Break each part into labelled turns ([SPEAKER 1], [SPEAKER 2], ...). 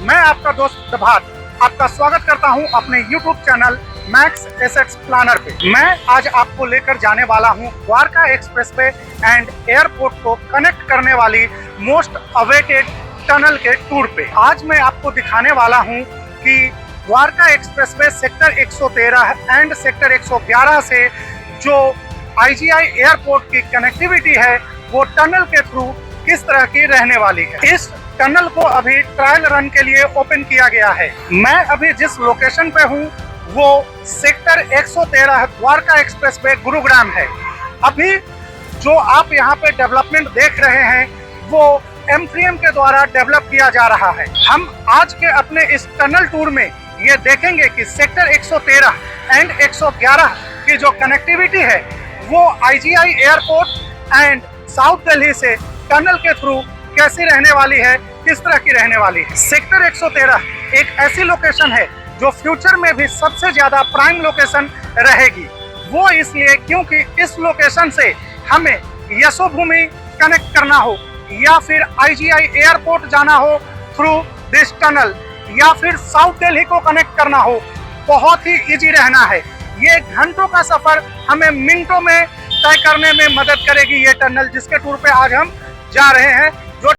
[SPEAKER 1] मैं आपका दोस्त प्रभात आपका स्वागत करता हूं अपने YouTube चैनल मैक्स एसेट्स प्लानर पे। मैं आज आपको लेकर जाने वाला हूं द्वारका एक्सप्रेसवे एंड एयरपोर्ट को कनेक्ट करने वाली मोस्ट अवेटेड टनल के टूर पे। आज मैं आपको दिखाने वाला हूं कि Dwarka expressway sector 113 and sector 111 से जो IGI एयरपोर्ट की कनेक्टिविटी है वो टनल के थ्रू किस तरह की रहने वाली है। इस टनल को अभी ट्रायल रन के लिए ओपन किया गया है। मैं अभी जिस लोकेशन पे हूँ वो सेक्टर 113 द्वारका एक्सप्रेसवे गुरुग्राम है। अभी जो आप यहाँ पे डेवलपमेंट देख रहे हैं वो M3M के द्वारा डेवलप किया जा रहा है। हम आज के अपने इस टनल टूर में ये देखेंगे कि सेक्टर 113 एंड 111 की जो कनेक्टिविटी है वो IGI airport and south Delhi से टनल के थ्रू कैसी रहने वाली है, किस तरह की रहने वाली है। सेक्टर 113 एक ऐसी लोकेशन है जो फ्यूचर में भी सबसे ज्यादा प्राइम लोकेशन रहेगी। वो इसलिए क्योंकि इस लोकेशन से हमें यशोभूमि कनेक्ट करना हो या फिर IGI एयरपोर्ट जाना हो थ्रू दिस टनल या फिर साउथ दिल्ली को कनेक्ट करना हो, बहुत ही इजी रहना है। ये घंटों का सफर हमें मिनटों में तय करने में मदद करेगी ये टनल, जिसके टूर पे आज हम जा रहे हैं। जो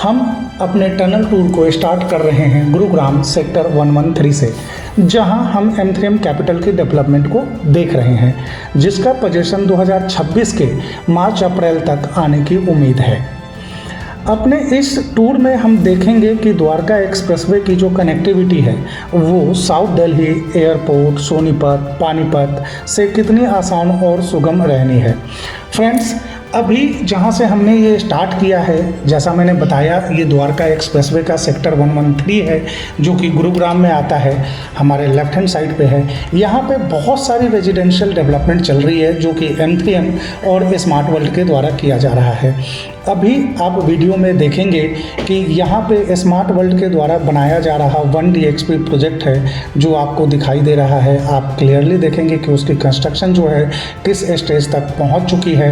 [SPEAKER 2] हम अपने टनल टूर को स्टार्ट कर रहे हैं गुरुग्राम सेक्टर 113 से, जहां हम M3M कैपिटल की डेवलपमेंट को देख रहे हैं, जिसका पोजीशन 2026 के मार्च अप्रैल तक आने की उम्मीद है। अपने इस टूर में हम देखेंगे कि द्वारका एक्सप्रेसवे की जो कनेक्टिविटी है वो साउथ दिल्ली एयरपोर्ट, सोनीपत, पानीपत से कितनी आसान और सुगम रहनी है। फ्रेंड्स, अभी जहाँ से हमने ये स्टार्ट किया है, जैसा मैंने बताया, ये द्वारका एक्सप्रेसवे का सेक्टर 113 है जो कि गुरुग्राम में आता है, हमारे लेफ्ट हैंड साइड पे है। यहाँ पे बहुत सारी रेजिडेंशियल डेवलपमेंट चल रही है जो कि M3M और स्मार्ट वर्ल्ड के द्वारा किया जा रहा है। अभी आप वीडियो में देखेंगे कि यहाँ पे स्मार्ट वर्ल्ड के द्वारा बनाया जा रहा 1DXP प्रोजेक्ट है जो आपको दिखाई दे रहा है। आप क्लियरली देखेंगे कि उसकी कंस्ट्रक्शन जो है किस स्टेज तक पहुँच चुकी है।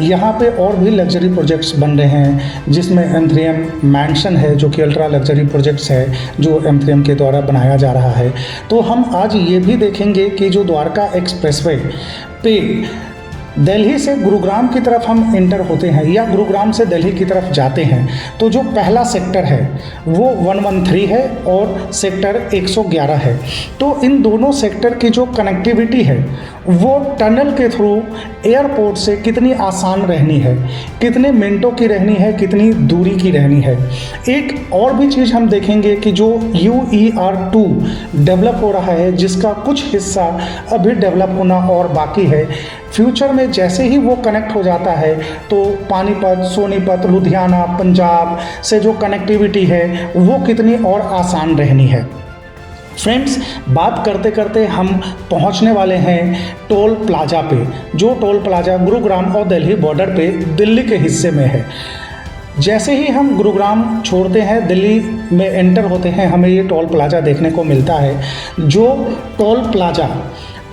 [SPEAKER 2] यहाँ पे और भी लग्जरी प्रोजेक्ट्स बन रहे हैं जिसमें M3M मैंशन है जो कि अल्ट्रा लग्जरी प्रोजेक्ट्स है जो M3M के द्वारा बनाया जा रहा है। तो हम आज ये भी देखेंगे कि जो द्वारका एक्सप्रेसवे पे दिल्ली से गुरुग्राम की तरफ हम इंटर होते हैं या गुरुग्राम से दिल्ली की तरफ जाते हैं तो जो पहला सेक्टर है वो 113 है और सेक्टर 111 है। तो इन दोनों सेक्टर की जो कनेक्टिविटी है वो टनल के थ्रू एयरपोर्ट से कितनी आसान रहनी है, कितने मिनटों की रहनी है, कितनी दूरी की रहनी है। एक और भी चीज़ हम देखेंगे कि जो UER2 डेवलप हो रहा है जिसका कुछ हिस्सा अभी डेवलप होना और बाकी है। फ्यूचर में जैसे ही वो कनेक्ट हो जाता है तो पानीपत, सोनीपत, लुधियाना, पंजाब से जो कनेक्टिविटी है वो कितनी और आसान रहनी है। फ्रेंड्स, बात करते करते हम पहुंचने वाले हैं टोल प्लाजा पे, जो टोल प्लाजा गुरुग्राम और दिल्ली बॉर्डर पे दिल्ली के हिस्से में है। जैसे ही हम गुरुग्राम छोड़ते हैं, दिल्ली में एंटर होते हैं, हमें ये टोल प्लाजा देखने को मिलता है। जो टोल प्लाजा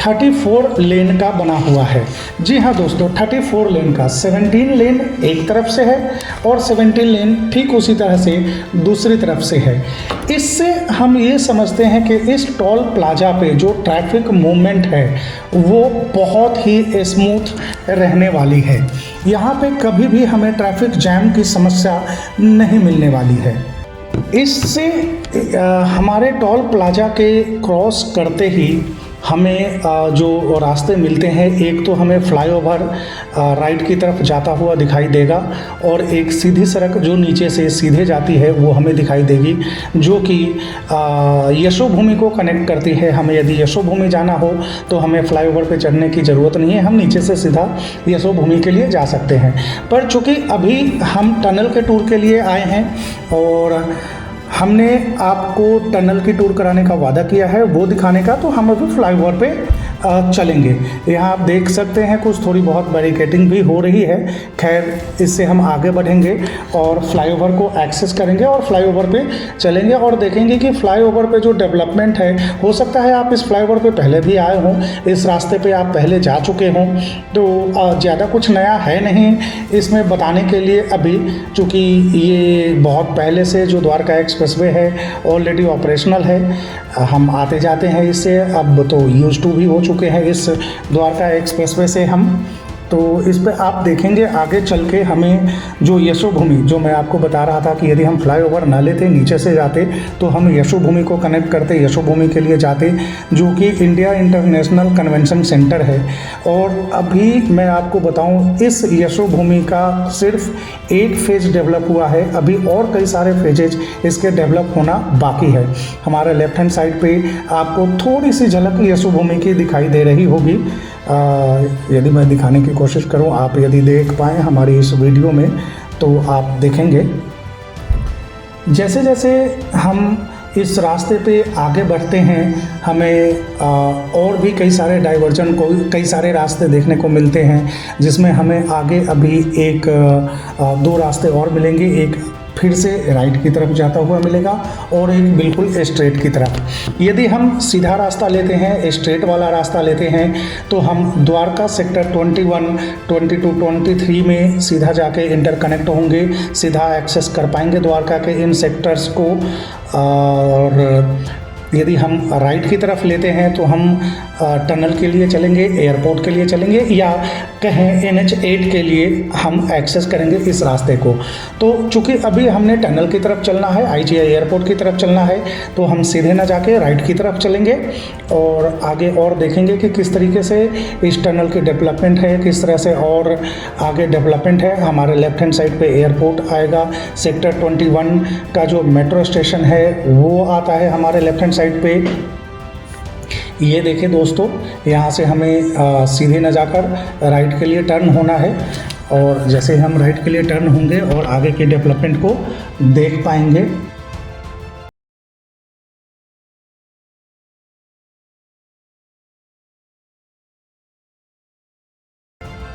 [SPEAKER 2] 34 लेन का बना हुआ है। जी हाँ दोस्तों, 34 लेन का, 17 लेन एक तरफ से है और 17 लेन ठीक उसी तरह से दूसरी तरफ से है। इससे हम ये समझते हैं कि इस टोल प्लाजा पे जो ट्रैफिक मूवमेंट है वो बहुत ही स्मूथ रहने वाली है। यहाँ पे कभी भी हमें ट्रैफिक जैम की समस्या नहीं मिलने वाली है। इससे हमारे टोल प्लाजा के क्रॉस करते ही हमें जो रास्ते मिलते हैं, एक तो हमें फ्लाईओवर राइट की तरफ जाता हुआ दिखाई देगा और एक सीधी सड़क जो नीचे से सीधे जाती है वो हमें दिखाई देगी, जो कि यशोभूमि को कनेक्ट करती है। हमें यदि यशोभूमि जाना हो तो हमें फ्लाईओवर पे चढ़ने की ज़रूरत नहीं है, हम नीचे से सीधा यशोभूमि के लिए जा सकते हैं। पर चूँकि अभी हम टनल के टूर के लिए आए हैं और हमने आपको टनल की टूर कराने का वादा किया है, वो दिखाने का, तो हम अभी फ्लाईओवर पे चलेंगे। यहाँ आप देख सकते हैं कुछ थोड़ी बहुत बैरिकेडिंग भी हो रही है। खैर, इससे हम आगे बढ़ेंगे और फ्लाईओवर को एक्सेस करेंगे और फ्लाईओवर पे चलेंगे और देखेंगे कि फ्लाईओवर पे जो डेवलपमेंट है, हो सकता है आप इस फ्लाईओवर पे पहले भी आए हों, इस रास्ते पे आप पहले जा चुके हों, तो ज़्यादा कुछ नया है नहीं इसमें बताने के लिए अभी, चूँकि ये बहुत पहले से जो द्वारका एक्सप्रेसवे है ऑलरेडी ऑपरेशनल है। हम आते जाते हैं इससे, अब तो यूज टू भी हो चुके हैं इस द्वारका एक्सप्रेसवे से हम। तो इस पे आप देखेंगे आगे चल के हमें जो यशोभूमि, जो मैं आपको बता रहा था कि यदि हम फ्लाईओवर ना लेते, नीचे से जाते, तो हम यशोभूमि को कनेक्ट करते, यशोभूमि के लिए जाते, जो कि इंडिया इंटरनेशनल कन्वेंशन सेंटर है। और अभी मैं आपको बताऊं, इस यशोभूमि का सिर्फ एक फेज डेवलप हुआ है, अभी और कई सारे फेजेज इसके डेवलप होना बाकी है। हमारे लेफ्ट हैंड साइड पे आपको थोड़ी सी झलक यशोभूमि की दिखाई दे रही होगी। यदि मैं दिखाने की कोशिश करूं, आप यदि देख पाएँ हमारी इस वीडियो में, तो आप देखेंगे जैसे जैसे हम इस रास्ते पे आगे बढ़ते हैं, हमें और भी कई सारे डाइवर्जन को, कई सारे रास्ते देखने को मिलते हैं, जिसमें हमें आगे अभी एक दो रास्ते और मिलेंगे। एक फिर से राइट की तरफ जाता हुआ मिलेगा और एक बिल्कुल स्ट्रेट की तरफ। यदि हम सीधा रास्ता लेते हैं, स्ट्रेट वाला रास्ता लेते हैं, तो हम द्वारका सेक्टर 21, 22, 23 में सीधा जाके इंटरकनेक्ट होंगे, सीधा एक्सेस कर पाएंगे द्वारका के इन सेक्टर्स को। और यदि हम राइट की तरफ लेते हैं तो हम टनल के लिए चलेंगे, एयरपोर्ट के लिए चलेंगे, या कहें NH8 के लिए हम एक्सेस करेंगे इस रास्ते को। तो चूँकि अभी हमने टनल की तरफ चलना है, IGI एयरपोर्ट की तरफ चलना है, तो हम सीधे ना जाके राइट की तरफ चलेंगे और आगे और देखेंगे कि किस तरीके से इस टनल की डेवलपमेंट है, किस तरह से और आगे डेवलपमेंट है। हमारे लेफ्ट हैंड साइड पे एयरपोर्ट आएगा, सेक्टर 21 का जो मेट्रो स्टेशन है वो आता है हमारे लेफ्ट हैंड साइड पे। ये देखिए दोस्तों, यहाँ से हमें सीधे न जाकर राइट के लिए टर्न होना है और जैसे हम राइट के लिए टर्न होंगे और आगे के डेवलपमेंट को देख पाएंगे।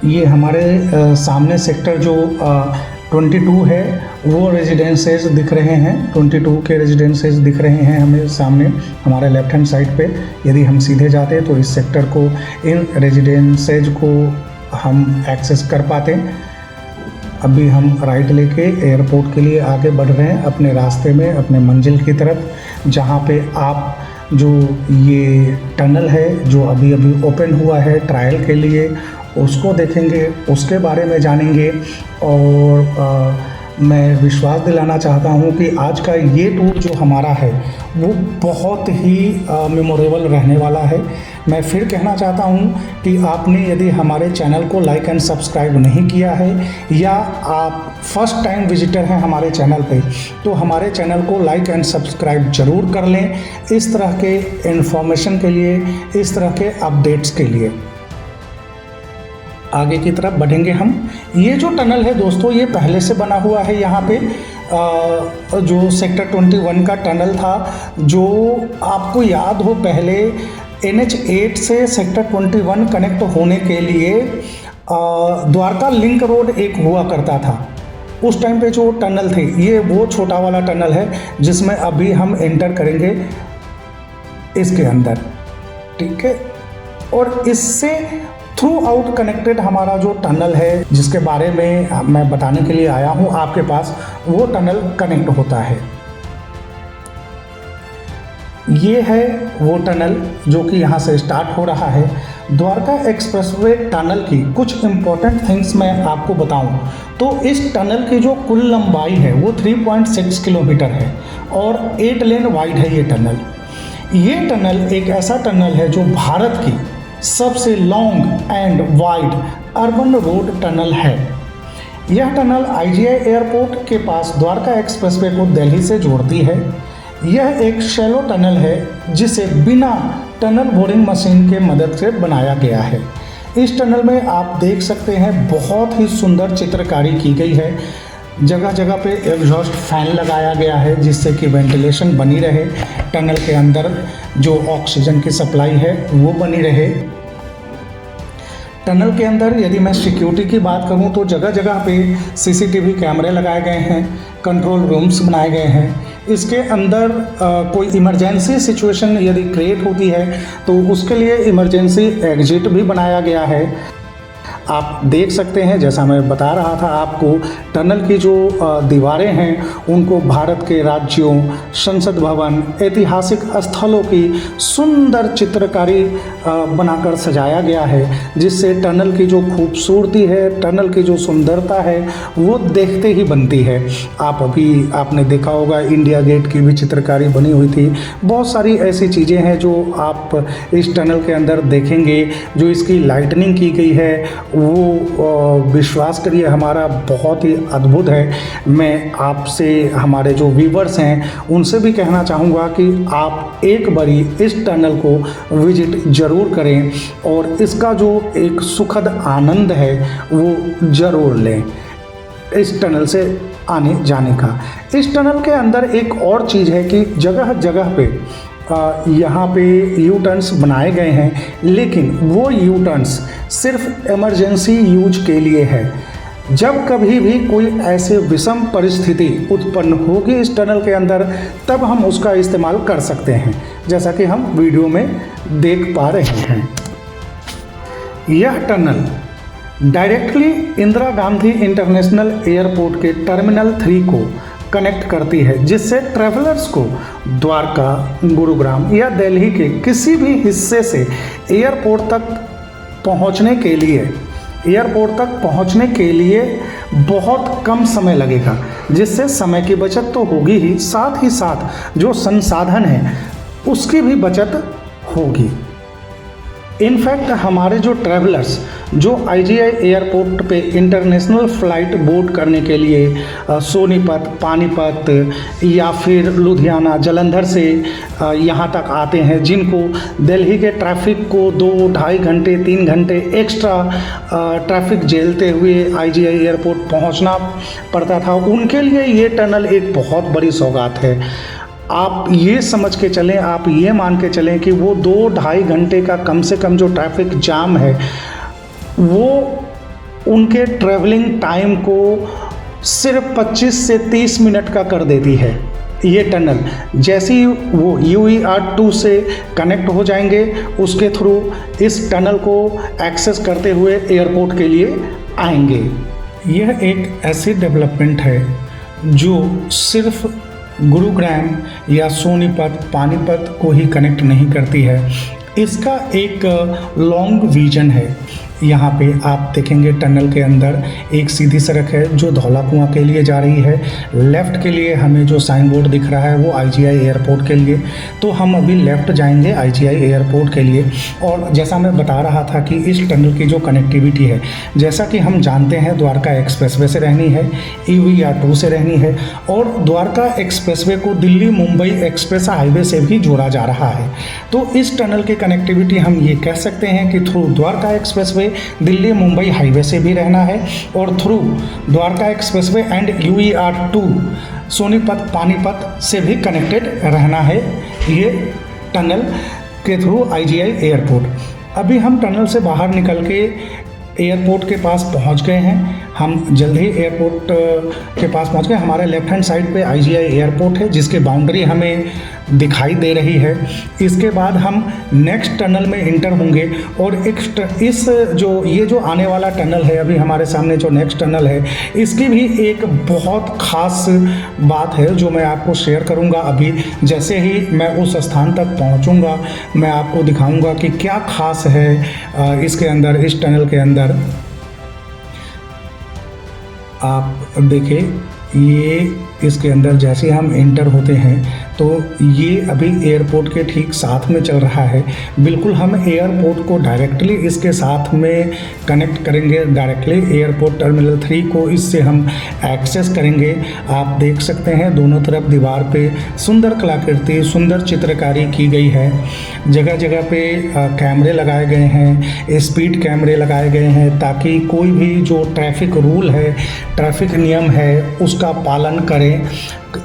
[SPEAKER 2] ये हमारे सामने सेक्टर जो 22 है वो रेजिडेंसेज दिख रहे हैं, 22 के रेजिडेंसेज दिख रहे हैं हमें सामने हमारे लेफ्ट हैंड साइड पे। यदि हम सीधे जाते तो इस सेक्टर को, इन रेजिडेंसेज को हम एक्सेस कर पाते। अभी हम राइट लेके एयरपोर्ट के लिए आगे बढ़ रहे हैं अपने रास्ते में, अपने मंजिल की तरफ, जहाँ पे आप जो ये टनल है जो अभी अभी ओपन हुआ है ट्रायल के लिए, उसको देखेंगे, उसके बारे में जानेंगे। और मैं विश्वास दिलाना चाहता हूँ कि आज का ये टूर जो हमारा है वो बहुत ही मेमोरेबल रहने वाला है। मैं फिर कहना चाहता हूँ कि आपने यदि हमारे चैनल को लाइक एंड सब्सक्राइब नहीं किया है, या आप फर्स्ट टाइम विजिटर हैं हमारे चैनल पे, तो हमारे चैनल को लाइक एंड सब्सक्राइब ज़रूर कर लें, इस तरह के इन्फॉर्मेशन के लिए, इस तरह के अपडेट्स के लिए। आगे की तरफ बढ़ेंगे हम। ये जो टनल है दोस्तों, ये पहले से बना हुआ है। यहाँ पे जो सेक्टर 21 का टनल था, जो आपको याद हो पहले NH8 से सेक्टर 21 कनेक्ट होने के लिए द्वारका लिंक रोड एक हुआ करता था। उस टाइम पे जो टनल थे, ये वो छोटा वाला टनल है जिसमें अभी हम एंटर करेंगे इसके अंदर, ठीक है। और इससे थ्रू आउट कनेक्टेड हमारा जो टनल है जिसके बारे में मैं बताने के लिए आया हूँ आपके पास, वो टनल कनेक्ट होता है। ये है वो टनल जो कि यहाँ से स्टार्ट हो रहा है। द्वारका एक्सप्रेसवे टनल की कुछ इम्पोर्टेंट थिंग्स मैं आपको बताऊं तो इस टनल की जो कुल लंबाई है वो 3.6 किलोमीटर है और 8 लेन वाइड है ये टनल। ये टनल एक ऐसा टनल है जो भारत की सबसे long and wide urban road tunnel है। यह टनल IGI एयरपोर्ट के पास द्वारका एक्सप्रेसवे को दिल्ली से जोड़ती है। यह एक शैलो टनल है जिसे बिना टनल बोरिंग मशीन के मदद से बनाया गया है। इस टनल में आप देख सकते हैं बहुत ही सुंदर चित्रकारी की गई है। जगह जगह पे एग्जॉस्ट फैन लगाया गया है जिससे कि वेंटिलेशन बनी रहे, टनल के अंदर जो ऑक्सीजन की सप्लाई है वो बनी रहे। टनल के अंदर यदि मैं सिक्योरिटी की बात करूं तो जगह जगह पे CCTV कैमरे लगाए गए हैं, कंट्रोल रूम्स बनाए गए हैं। इसके अंदर कोई इमरजेंसी सिचुएशन यदि क्रिएट होती है तो उसके लिए इमरजेंसी एग्जिट भी बनाया गया है। आप देख सकते हैं जैसा मैं बता रहा था आपको, टनल की जो दीवारें हैं उनको भारत के राज्यों, संसद भवन, ऐतिहासिक स्थलों की सुंदर चित्रकारी बनाकर सजाया गया है जिससे टनल की जो खूबसूरती है, टनल की जो सुंदरता है वो देखते ही बनती है। आपने देखा होगा इंडिया गेट की भी चित्रकारी बनी हुई थी। बहुत सारी ऐसी चीज़ें हैं जो आप इस टनल के अंदर देखेंगे। जो इसकी लाइटनिंग की गई है वो विश्वास करिए हमारा बहुत ही अद्भुत है। मैं आपसे, हमारे जो व्यूवर्स हैं उनसे भी कहना चाहूँगा कि आप एक बारी इस टनल को विजिट ज़रूर करें और इसका जो एक सुखद आनंद है वो ज़रूर लें इस टनल से आने जाने का। इस टनल के अंदर एक और चीज़ है कि जगह जगह पे यहाँ पे यू टर्न्स बनाए गए हैं, लेकिन वो यू टर्न्स सिर्फ इमरजेंसी यूज के लिए है। जब कभी भी कोई ऐसे विषम परिस्थिति उत्पन्न होगी इस टनल के अंदर तब हम उसका इस्तेमाल कर सकते हैं, जैसा कि हम वीडियो में देख पा रहे हैं। यह tunnel directly Indira Gandhi international airport के टर्मिनल 3 को कनेक्ट करती है, जिससे ट्रैवलर्स को द्वारका, गुरुग्राम या दिल्ली के किसी भी हिस्से से एयरपोर्ट तक पहुंचने के लिए बहुत कम समय लगेगा, जिससे समय की बचत तो होगी ही, साथ ही साथ जो संसाधन है उसकी भी बचत होगी। इनफैक्ट हमारे जो ट्रैवलर्स जो IGI एयरपोर्ट पे इंटरनेशनल फ़्लाइट बोर्ड करने के लिए सोनीपत, पानीपत या फिर लुधियाना, जालंधर से यहाँ तक आते हैं, जिनको दिल्ली के ट्रैफिक को 2-2.5 घंटे 3 घंटे एक्स्ट्रा ट्रैफिक झेलते हुए IGI एयरपोर्ट पहुँचना पड़ता था, उनके लिए ये टनल एक बहुत बड़ी सौगात है। आप ये समझ के चलें, आप ये मान के चलें कि वो 2-2.5 घंटे का कम से कम जो ट्रैफिक जाम है वो उनके ट्रैवलिंग टाइम को सिर्फ 25 से 30 मिनट का कर देती है। ये टनल जैसे ही वो UER2 से कनेक्ट हो जाएंगे उसके थ्रू इस टनल को एक्सेस करते हुए एयरपोर्ट के लिए आएंगे। यह एक ऐसी डेवलपमेंट है जो सिर्फ गुरुग्राम या सोनीपत, पानीपत को ही कनेक्ट नहीं करती है, इसका एक लॉन्ग विजन है। यहाँ पे आप देखेंगे टनल के अंदर एक सीधी सड़क है जो धौला कुआं के लिए जा रही है। लेफ़्ट के लिए हमें जो साइन बोर्ड दिख रहा है वो IGI एयरपोर्ट के लिए, तो हम अभी लेफ़्ट जाएंगे IGI एयरपोर्ट के लिए। और जैसा मैं बता रहा था कि इस टनल की जो कनेक्टिविटी है, जैसा कि हम जानते हैं द्वारका एक्सप्रेसवे से रहनी है, UER2 से रहनी है और द्वारका एक्सप्रेसवे को दिल्ली मुंबई एक्सप्रेस हाईवे से भी जोड़ा जा रहा है। तो इस टनल की कनेक्टिविटी हम ये कह सकते हैं कि through Dwarka expressway Delhi Mumbai highway से भी रहना है और through Dwarka expressway and UER2 Sonipat, Panipat से भी कनेक्टेड रहना है ये टनल के थ्रू IGI एयरपोर्ट। अभी हम टनल से बाहर निकल के एयरपोर्ट के पास पहुंच गए हैं। हम जल्द ही एयरपोर्ट के पास पहुंच गए। हमारे लेफ्ट हैंड साइड पे IGI एयरपोर्ट है जिसकी बाउंड्री हमें दिखाई दे रही है। इसके बाद हम नेक्स्ट टनल में इंटर होंगे और ये जो आने वाला टनल है, अभी हमारे सामने जो नेक्स्ट टनल है, इसकी भी एक बहुत ख़ास बात है जो मैं आपको शेयर करूंगा। अभी जैसे ही मैं उस स्थान तक पहुंचूंगा मैं आपको दिखाऊंगा कि क्या ख़ास है इसके अंदर, इस टनल के अंदर। आप देखिए, ये इसके अंदर जैसे हम इंटर होते हैं तो ये अभी एयरपोर्ट के ठीक साथ में चल रहा है। बिल्कुल हम एयरपोर्ट को डायरेक्टली इसके साथ में कनेक्ट करेंगे, डायरेक्टली एयरपोर्ट टर्मिनल 3 को इससे हम एक्सेस करेंगे। आप देख सकते हैं दोनों तरफ दीवार पे सुंदर कलाकृति, सुंदर चित्रकारी की गई है। जगह जगह पे कैमरे लगाए गए हैं, स्पीड कैमरे लगाए गए हैं, ताकि कोई भी जो ट्रैफिक रूल है, ट्रैफिक नियम है, उसका पालन करें।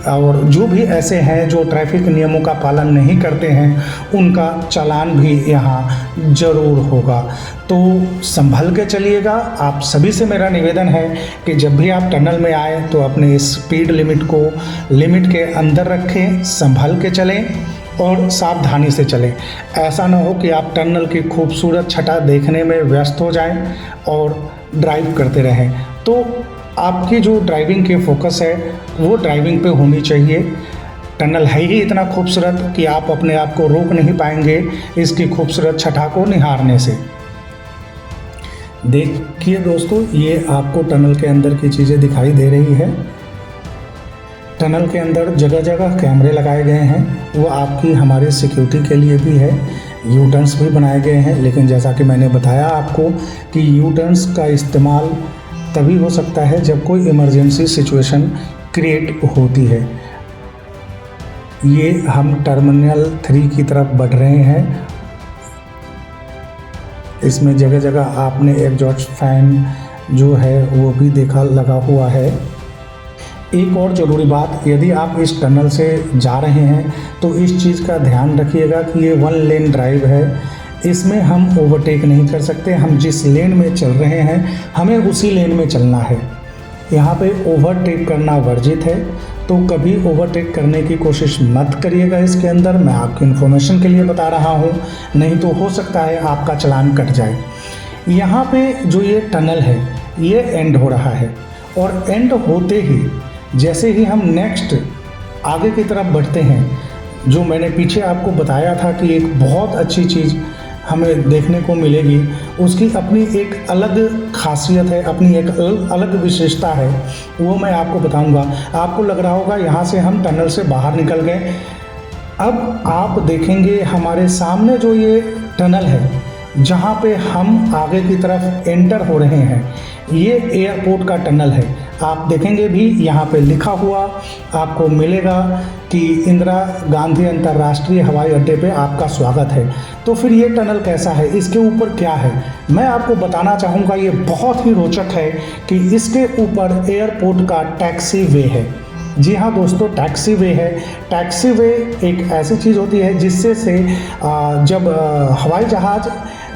[SPEAKER 2] और जो भी ऐसे हैं जो ट्रैफिक नियमों का पालन नहीं करते हैं, उनका चालान भी यहाँ ज़रूर होगा। तो संभल के चलिएगा। आप सभी से मेरा निवेदन है कि जब भी आप टनल में आए तो अपने स्पीड लिमिट को लिमिट के अंदर रखें, संभल के चलें और सावधानी से चलें। ऐसा ना हो कि आप टनल की खूबसूरत छटा देखने में व्यस्त हो जाएं और ड्राइव करते रहें। तो आपकी जो ड्राइविंग की फोकस है वो ड्राइविंग पे होनी चाहिए। टनल है ही इतना खूबसूरत कि आप अपने आप को रोक नहीं पाएंगे इसकी खूबसूरत छटा को निहारने से। देखिए दोस्तों, ये आपको टनल के अंदर की चीज़ें दिखाई दे रही है। टनल के अंदर जगह जगह कैमरे लगाए गए हैं, वो आपकी हमारी सिक्योरिटी के लिए भी है। यू टर्न्स भी बनाए गए हैं, लेकिन जैसा कि मैंने बताया आपको कि यू टर्न्स का इस्तेमाल तभी हो सकता है जब कोई इमरजेंसी सिचुएशन क्रिएट होती है। ये हम टर्मिनल 3 की तरफ बढ़ रहे हैं। इसमें जगह जगह आपने एग्जॉस्ट फैन जो है वो भी देखा लगा हुआ है। एक और ज़रूरी बात, यदि आप इस टनल से जा रहे हैं तो इस चीज़ का ध्यान रखिएगा कि ये 1 लेन ड्राइव है। इसमें हम ओवरटेक नहीं कर सकते। हम जिस लेन में चल रहे हैं हमें उसी लेन में चलना है। यहाँ पे ओवरटेक करना वर्जित है, तो कभी ओवरटेक करने की कोशिश मत करिएगा इसके अंदर। मैं आपकी इन्फॉर्मेशन के लिए बता रहा हूँ, नहीं तो हो सकता है आपका चालान कट जाए। यहाँ पे जो ये टनल है ये एंड हो रहा है और एंड होते ही जैसे ही हम नेक्स्ट आगे की तरफ बढ़ते हैं, जो मैंने पीछे आपको बताया था कि एक बहुत अच्छी चीज़ हमें देखने को मिलेगी, उसकी अपनी एक अलग खासियत है, अपनी एक अलग विशेषता है, वो मैं आपको बताऊंगा। आपको लग रहा होगा यहाँ से हम टनल से बाहर निकल गए। अब आप देखेंगे हमारे सामने जो ये टनल है जहाँ पे हम आगे की तरफ एंटर हो रहे हैं, ये एयरपोर्ट का टनल है। आप देखेंगे भी यहाँ पे लिखा हुआ आपको मिलेगा कि इंदिरा गांधी अंतर्राष्ट्रीय हवाई अड्डे पे आपका स्वागत है। तो फिर ये टनल कैसा है, इसके ऊपर क्या है, मैं आपको बताना चाहूँगा। ये बहुत ही रोचक है कि इसके ऊपर एयरपोर्ट का टैक्सी वे है। जी हाँ दोस्तों, टैक्सी वे है। टैक्सी वे एक ऐसी चीज़ होती है जिससे से जब हवाई जहाज़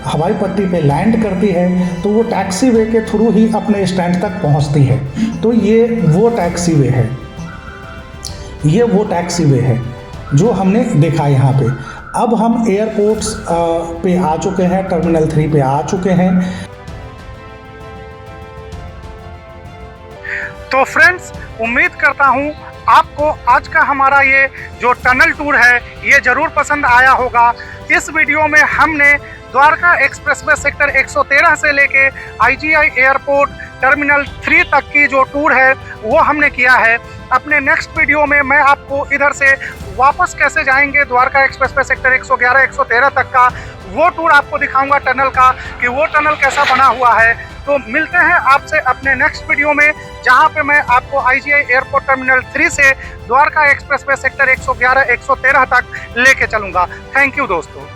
[SPEAKER 2] हवाई पट्टी पे लैंड करती है तो वो टैक्सी वे के थ्रू ही अपने स्टैंड तक पहुंचती है। तो ये वो टैक्सी वे है, ये वो टैक्सी वे है जो हमने देखा यहाँ पे। अब हम एयरपोर्ट्स पे आ चुके हैं, टर्मिनल 3 पे आ चुके हैं।
[SPEAKER 1] तो फ्रेंड्स, उम्मीद करता हूँ आपको आज का हमारा ये जो टनल टूर है ये ज़रूर पसंद आया होगा। इस वीडियो में हमने द्वारका एक्सप्रेसवे सेक्टर 113 से लेके IGI एयरपोर्ट टर्मिनल 3 तक की जो टूर है वो हमने किया है। अपने नेक्स्ट वीडियो में मैं आपको इधर से वापस कैसे जाएंगे द्वारका एक्सप्रेसवे सेक्टर 111 113 तक का वो टूर आपको दिखाऊंगा टनल का, कि वो टनल कैसा बना हुआ है। तो मिलते हैं आपसे अपने नेक्स्ट वीडियो में, जहां पे मैं आपको IGI एयरपोर्ट टर्मिनल 3 से द्वारका एक्सप्रेसवे सेक्टर 111 113 तक लेके चलूंगा। थैंक यू दोस्तों।